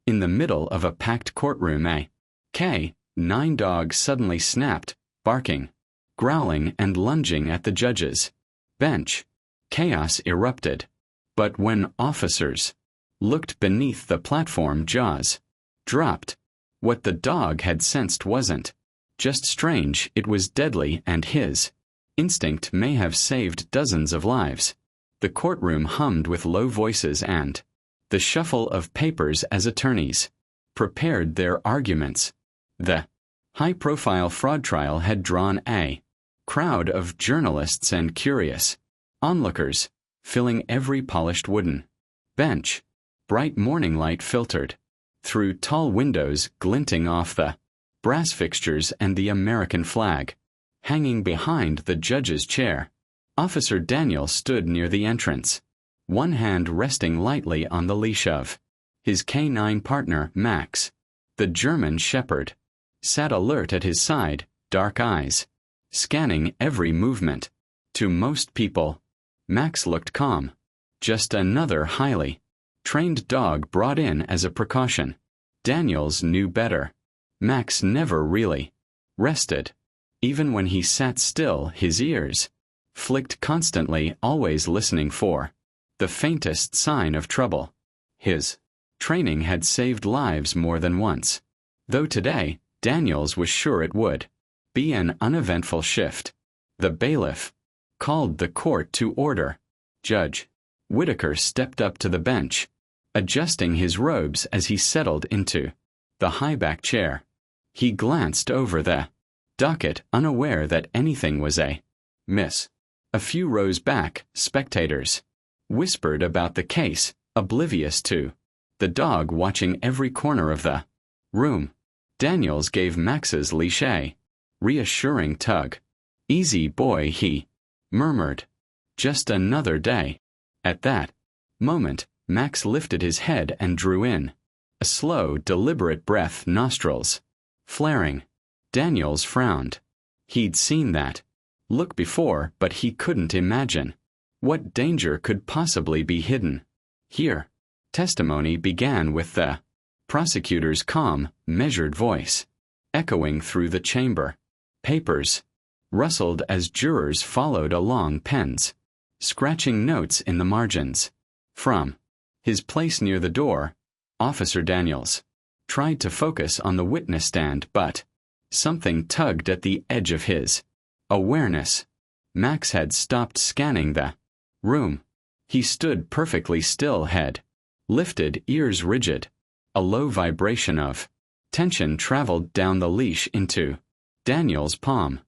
In the middle of a packed courtroom, a K-9 dog suddenly snapped, barking, growling and lunging at the judge's bench. Chaos erupted. But when officers looked beneath the platform, jaws dropped. What the dog had sensed wasn't just strange, it was deadly, and his instinct may have saved dozens of lives. The courtroom hummed with low voices and the shuffle of papers as attorneys prepared their arguments. The high-profile fraud trial had drawn a crowd of journalists and curious onlookers, filling every polished wooden bench. Bright morning light filtered through tall windows, glinting off the brass fixtures and the American flag hanging behind the judge's chair. Officer Daniel stood near the entrance, one hand resting lightly on the leash of his K-9 partner, Max. The German shepherd sat alert at his side, dark eyes scanning every movement. To most people, Max looked calm. Just another highly trained dog brought in as a precaution. Daniels knew better. Max never really rested. Even when he sat still, his ears flicked constantly, always listening for the faintest sign of trouble. His training had saved lives more than once, though today, Daniels was sure it would be an uneventful shift. The bailiff called the court to order. Judge Whitaker stepped up to the bench, adjusting his robes as he settled into the high-back chair. He glanced over the docket, unaware that anything was amiss. A few rows back, spectators whispered about the case, oblivious to the dog watching every corner of the room. Daniels gave Max's leash a reassuring tug. "Easy, boy," he murmured. "Just another day." At that moment, Max lifted his head and drew in a slow, deliberate breath, nostrils flaring. Daniels frowned. He'd seen that look before, but he couldn't imagine what danger could possibly be hidden here. Testimony began with the prosecutor's calm, measured voice echoing through the chamber. Papers rustled as jurors followed along, pens scratching notes in the margins. From his place near the door, Officer Daniels tried to focus on the witness stand, but something tugged at the edge of his awareness. Max had stopped scanning the room. He stood perfectly still, head lifted, ears rigid. A low vibration of tension traveled down the leash into Daniel's palm.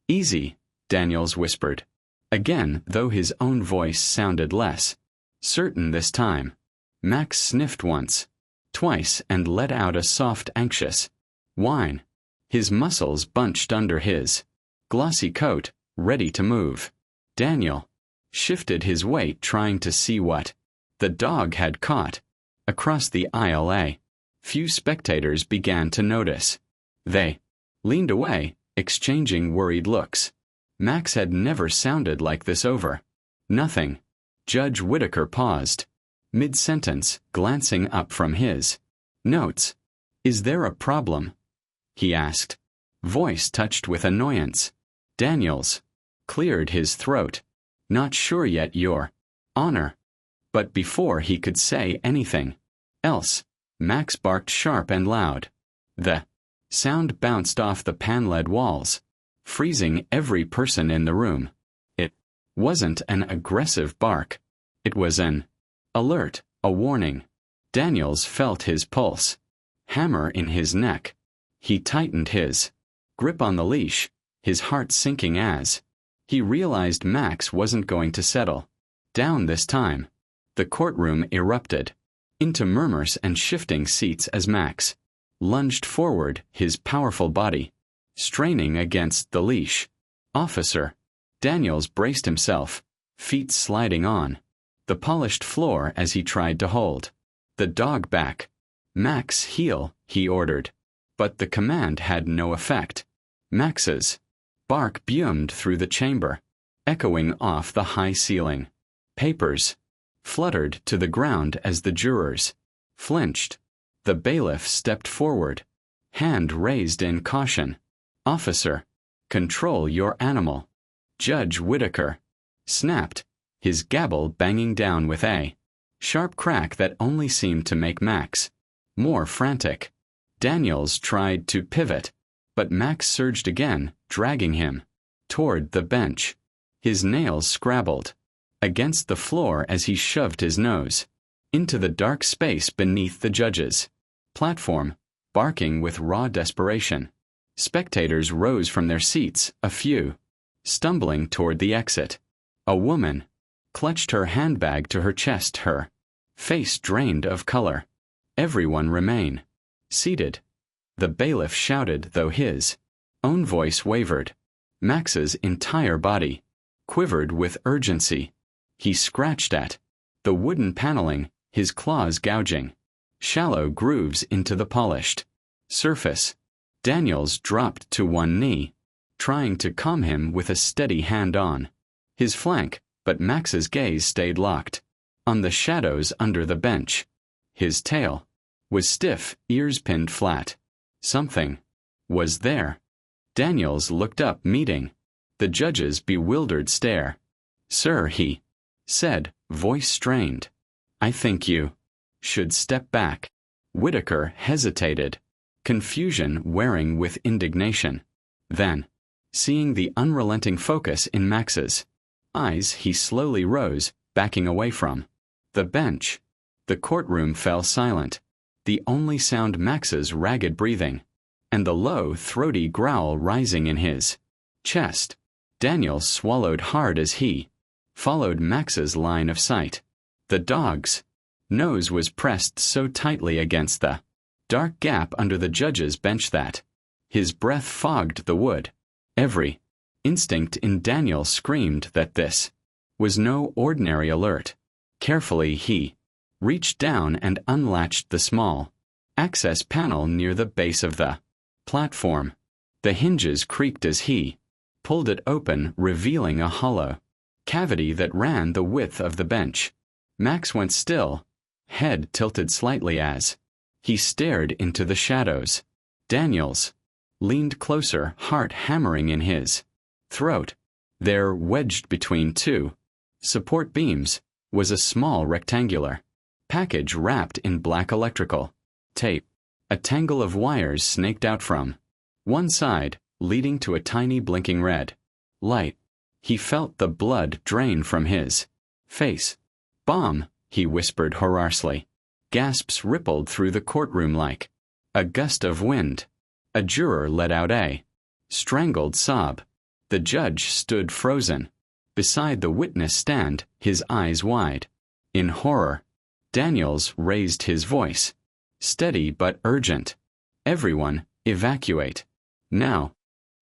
"Easy," Daniels whispered. Again, though his own voice sounded less certain this time. Max sniffed once, twice, and let out a soft, anxious whine. His muscles bunched under his glossy coat, ready to move. Daniel shifted his weight, trying to see what the dog had caught. Across the aisle, a few spectators began to notice. They leaned away, exchanging worried looks. Max had never sounded like this over nothing. Judge Whitaker paused mid-sentence, glancing up from his notes. "Is there a problem?" he asked, voice touched with annoyance. Daniels cleared his throat. "Not sure yet, Your Honor." But before he could say anything else, Max barked sharp and loud. The sound bounced off the paneled walls, freezing every person in the room. It wasn't an aggressive bark. It was an alert, a warning. Daniels felt his pulse hammer in his neck. He tightened his grip on the leash, his heart sinking as he realized Max wasn't going to settle down this time. The courtroom erupted into murmurs and shifting seats as Max lunged forward, his powerful body straining against the leash. "Officer." Daniels braced himself, feet sliding on the polished floor as he tried to hold the dog back. "Max, heel," he ordered. But the command had no effect. Max's bark boomed through the chamber, echoing off the high ceiling. Papers fluttered to the ground as the jurors flinched. The bailiff stepped forward, hand raised in caution. "Officer, control your animal." Judge Whitaker snapped, his gavel banging down with a sharp crack that only seemed to make Max more frantic. Daniels tried to pivot, but Max surged again, dragging him toward the bench. His nails scrabbled against the floor as he shoved his nose into the dark space beneath the judge's platform, barking with raw desperation. Spectators rose from their seats, a few stumbling toward the exit. A woman clutched her handbag to her chest, her face drained of color. Everyone remain seated. The bailiff shouted, though his own voice wavered. Max's entire body quivered with urgency. He scratched at the wooden paneling, his claws gouging shallow grooves into the polished surface. Daniels dropped to one knee, trying to calm him with a steady hand on his flank, but Max's gaze stayed locked on the shadows under the bench. His tail was stiff, ears pinned flat. Something was there. Daniels looked up, meeting the judge's bewildered stare. "Sir," he said, voice strained, "I think you should step back." Whitaker hesitated, confusion wearing with indignation. Then, seeing the unrelenting focus in Max's eyes, he slowly rose, backing away from the bench. The courtroom fell silent, the only sound Max's ragged breathing, and the low, throaty growl rising in his chest. Daniels swallowed hard as he followed Max's line of sight. The dog's nose was pressed so tightly against the dark gap under the judge's bench that his breath fogged the wood. Every instinct in Daniel screamed that this was no ordinary alert. Carefully he reached down and unlatched the small access panel near the base of the platform. The hinges creaked as he pulled it open, revealing a hollow cavity that ran the width of the bench. Max went still, head tilted slightly as he stared into the shadows. Daniels leaned closer, heart hammering in his throat. There, wedged between two support beams, was a small rectangular package wrapped in black electrical tape. A tangle of wires snaked out from one side, leading to a tiny blinking red light. He felt the blood drain from his face. "Bomb," he whispered hoarsely. Gasps rippled through the courtroom like a gust of wind. A juror let out a strangled sob. The judge stood frozen beside the witness stand, his eyes wide in horror. Daniels raised his voice, steady but urgent. "Everyone, evacuate now."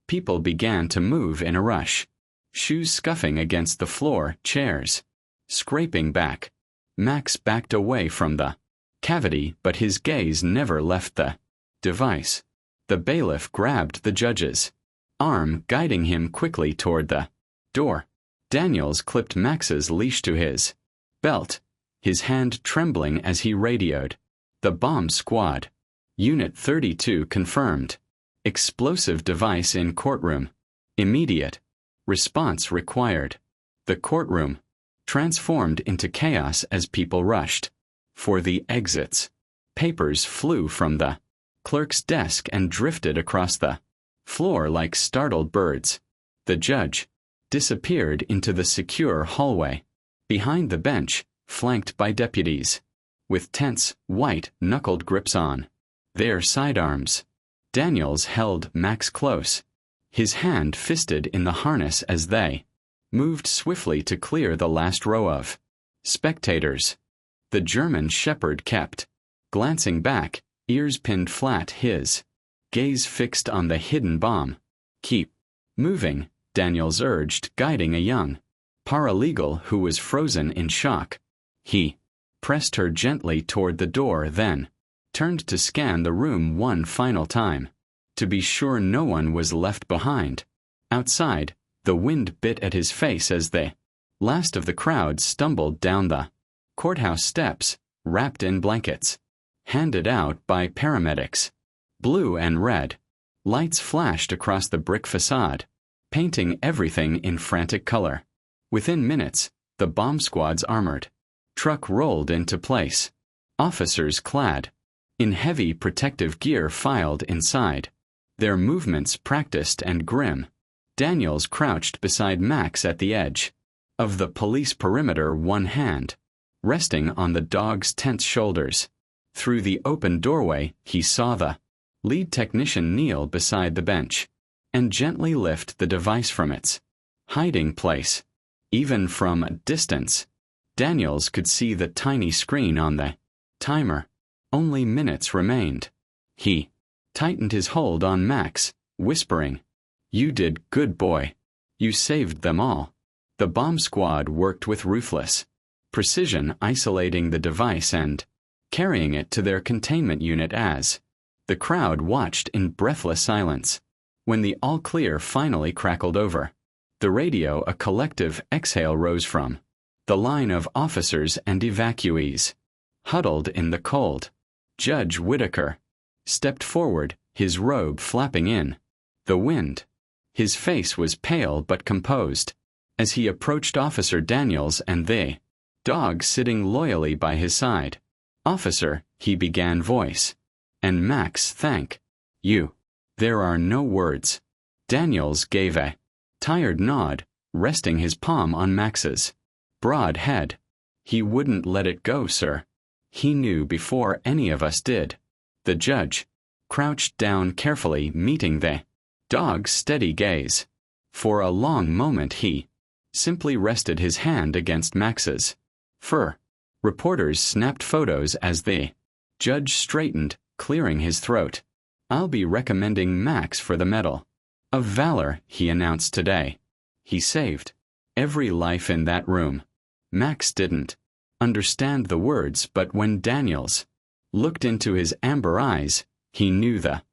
People began to move in a rush, shoes scuffing against the floor, chairs scraping back. Max backed away from the cavity, but his gaze never left the device. The bailiff grabbed the judge's arm, guiding him quickly toward the door. Daniels clipped Max's leash to his belt, his hand trembling as he radioed. "The bomb squad. Unit 32 confirmed. Explosive device in courtroom. Immediate response required." The courtroom transformed into chaos as people rushed for the exits. Papers flew from the clerk's desk and drifted across the floor like startled birds. The judge disappeared into the secure hallway behind the bench, flanked by deputies with tense, white-knuckled grips on their sidearms. Daniels held Max close, his hand fisted in the harness as they moved swiftly to clear the last row of spectators. The German shepherd kept glancing back, ears pinned flat, his gaze fixed on the hidden bomb. "Keep moving," Daniels urged, guiding a young paralegal who was frozen in shock. He pressed her gently toward the door, then turned to scan the room one final time, to be sure no one was left behind. Outside, the wind bit at his face as the last of the crowd stumbled down the courthouse steps, wrapped in blankets. handed out by paramedics. Blue and red. Lights flashed across the brick facade, painting everything in frantic color. Within minutes, the bomb squad's armored truck rolled into place. Officers clad in heavy protective gear filed inside, their movements practiced and grim. Daniels crouched beside Max at the edge of the police perimeter, one hand resting on the dog's tense shoulders. Through the open doorway, he saw the lead technician kneel beside the bench and gently lift the device from its hiding place. Even from a distance, Daniels could see the tiny screen on the timer. Only minutes remained. He tightened his hold on Max, whispering, "You did good, boy. You saved them all." The bomb squad worked with ruthless precision, isolating the device and carrying it to their containment unit as the crowd watched in breathless silence. When the all-clear finally crackled over the radio, a collective exhale rose from the line of officers and evacuees. Huddled in the cold, Judge Whitaker stepped forward, his robe flapping in the wind. His face was pale but composed as he approached Officer Daniels and the dog sitting loyally by his side. "Officer," he began, voice and Max, "Thank you. There are no words." Daniels gave a tired nod, resting his palm on Max's broad head. "He wouldn't let it go, sir. He knew before any of us did." The judge crouched down carefully, meeting the dog's steady gaze. For a long moment he simply rested his hand against Max's fur. Reporters snapped photos as the judge straightened, clearing his throat. "I'll be recommending Max for the Medal of Valor," he announced today. "He saved every life in that room." Max didn't understand the words, but when Daniels looked into his amber eyes, he knew the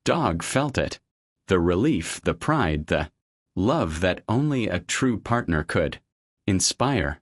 dog felt it. The relief, the pride, the love that only a true partner could inspire.